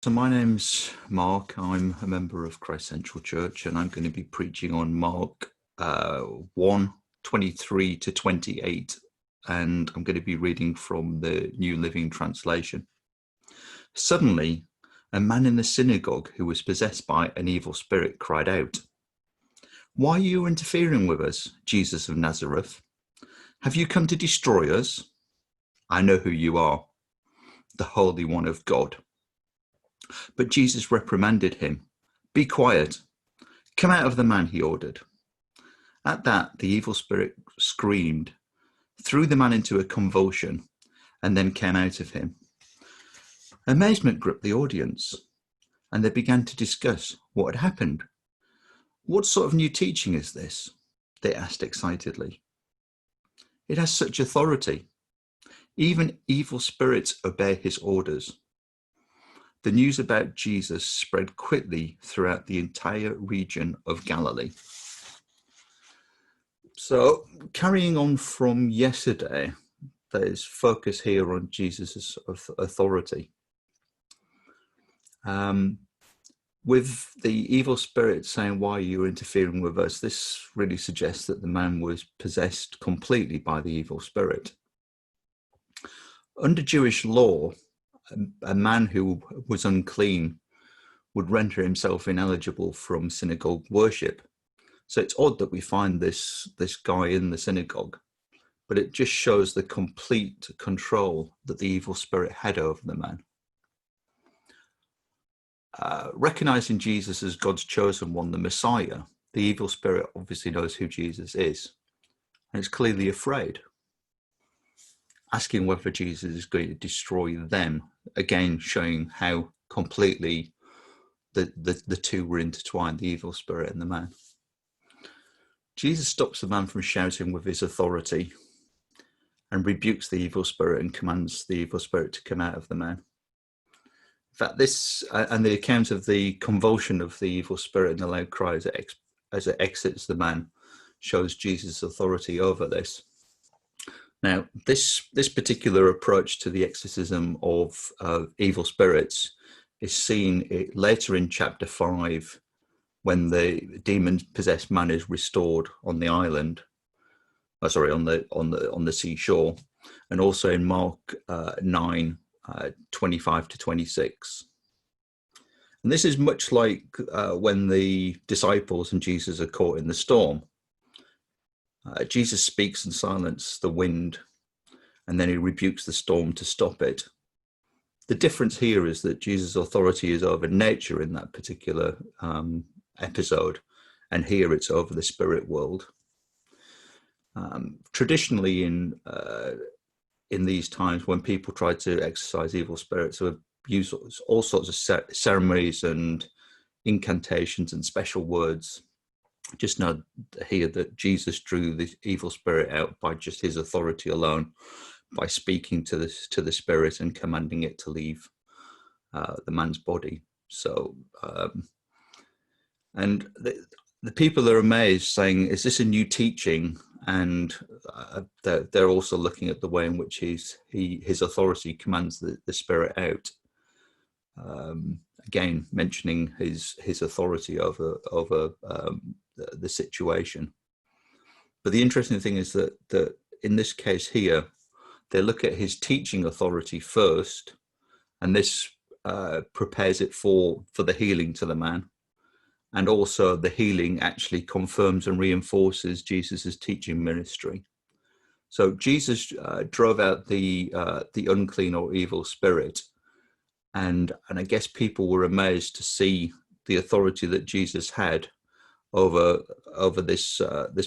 So my name's Mark. I'm a member of Christ Central Church, and I'm going to be preaching on Mark 1, 23 to 28, and I'm going to be reading from the New Living Translation. Suddenly, a man in the synagogue who was possessed by an evil spirit cried out, "Why are you interfering with us, Jesus of Nazareth? Have you come to destroy us? I know who you are, the Holy One of God." But Jesus reprimanded him. "Be quiet. Come out of the man," he ordered. At that, the evil spirit screamed, threw the man into a convulsion, and then came out of him. Amazement gripped the audience, and they began to discuss what had happened. "What sort of new teaching is this?" they asked excitedly. "It has such authority. Even evil spirits obey his orders." The news about Jesus spread quickly throughout the entire region of Galilee. So, carrying on from yesterday, there's focus here on Jesus' authority. With the evil spirit saying, "Why are you interfering with us?" this really suggests that the man was possessed completely by the evil spirit. Under Jewish law, a man who was unclean would render himself ineligible from synagogue worship. So it's odd that we find this guy in the synagogue, but it just shows the complete control that the evil spirit had over the man. Recognizing Jesus as God's chosen one, the Messiah, the evil spirit obviously knows who Jesus is, and it's clearly afraid, asking whether Jesus is going to destroy them, again showing how completely the two were intertwined, the evil spirit and the man. Jesus stops the man from shouting with his authority and rebukes the evil spirit and commands the evil spirit to come out of the man. In fact, this and the account of the convulsion of the evil spirit and the loud cry as it exits the man shows Jesus' authority over this. Now, this particular approach to the exorcism of evil spirits is seen later in chapter 5, when the demon-possessed man is restored on the island. On the seashore, and also in Mark 9, 25 to 26. And this is much like when the disciples and Jesus are caught in the storm. Jesus speaks and silences the wind, and then he rebukes the storm to stop it. The difference here is that Jesus' authority is over nature in that particular episode, and here it's over the spirit world. Traditionally, in these times, when people try to exorcise evil spirits, they would use all sorts of ceremonies and incantations and special words. Just know here that Jesus drew the evil spirit out by just his authority alone, by speaking to the spirit and commanding it to leave the man's body. So, and the people are amazed, saying, "Is this a new teaching?" And they're also looking at the way in which his authority commands the spirit out. Again, mentioning his authority over the situation. But the interesting thing is that in this case here, they look at his teaching authority first, and this prepares it for the healing to the man. And also the healing actually confirms and reinforces Jesus's teaching ministry. So Jesus drove out the unclean or evil spirit, and I guess people were amazed to see the authority that Jesus had over this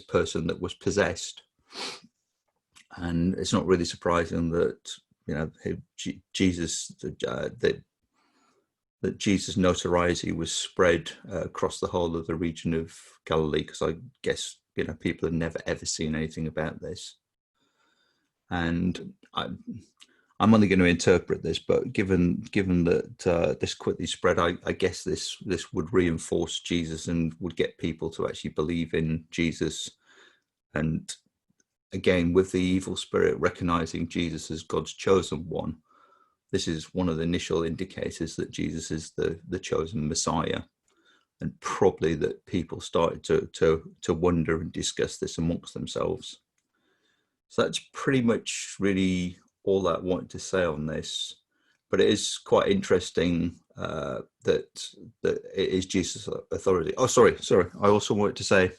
person that was possessed. And it's not really surprising that that Jesus' notoriety was spread across the whole of the region of Galilee, because I guess people had never ever seen anything about this. And I'm only going to interpret this, but given that this quickly spread, I guess this would reinforce Jesus and would get people to actually believe in Jesus. And again, with the evil spirit recognizing Jesus as God's chosen one, this is one of the initial indicators that Jesus is the chosen Messiah, and probably that people started to wonder and discuss this amongst themselves. So that's pretty much really all I wanted to say on this. But it is quite interesting that it is Jesus' authority. Oh, sorry. I also wanted to say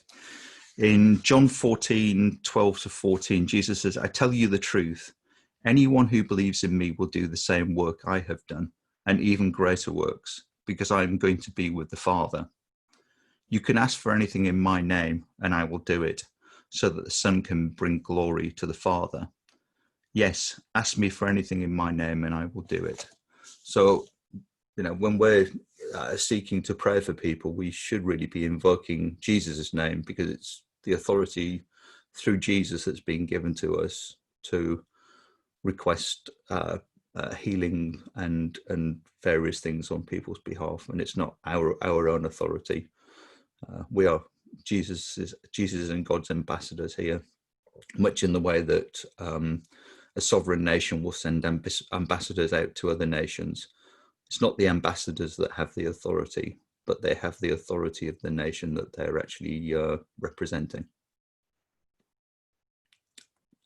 in John 14:12-14, Jesus says, "I tell you the truth. Anyone who believes in me will do the same work I have done, and even greater works, because I am going to be with the Father. You can ask for anything in my name, and I will do it, so that the Son can bring glory to the Father. Yes, ask me for anything in my name, and I will do it." So, when we're seeking to pray for people, we should really be invoking Jesus' name, because it's the authority through Jesus that's been given to us to request healing and various things on people's behalf, and it's not our own authority. We are Jesus and God's ambassadors here, much in the way that a sovereign nation will send ambassadors out to other nations. It's not the ambassadors that have the authority, but they have the authority of the nation that they're actually representing.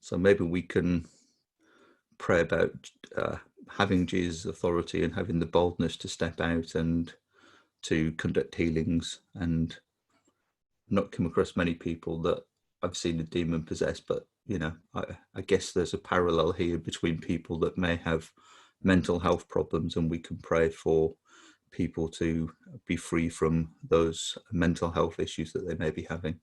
So maybe we can pray about having Jesus' authority and having the boldness to step out and to conduct healings, and not come across many people that I've seen a demon possessed, but I guess there's a parallel here between people that may have mental health problems, and we can pray for people to be free from those mental health issues that they may be having.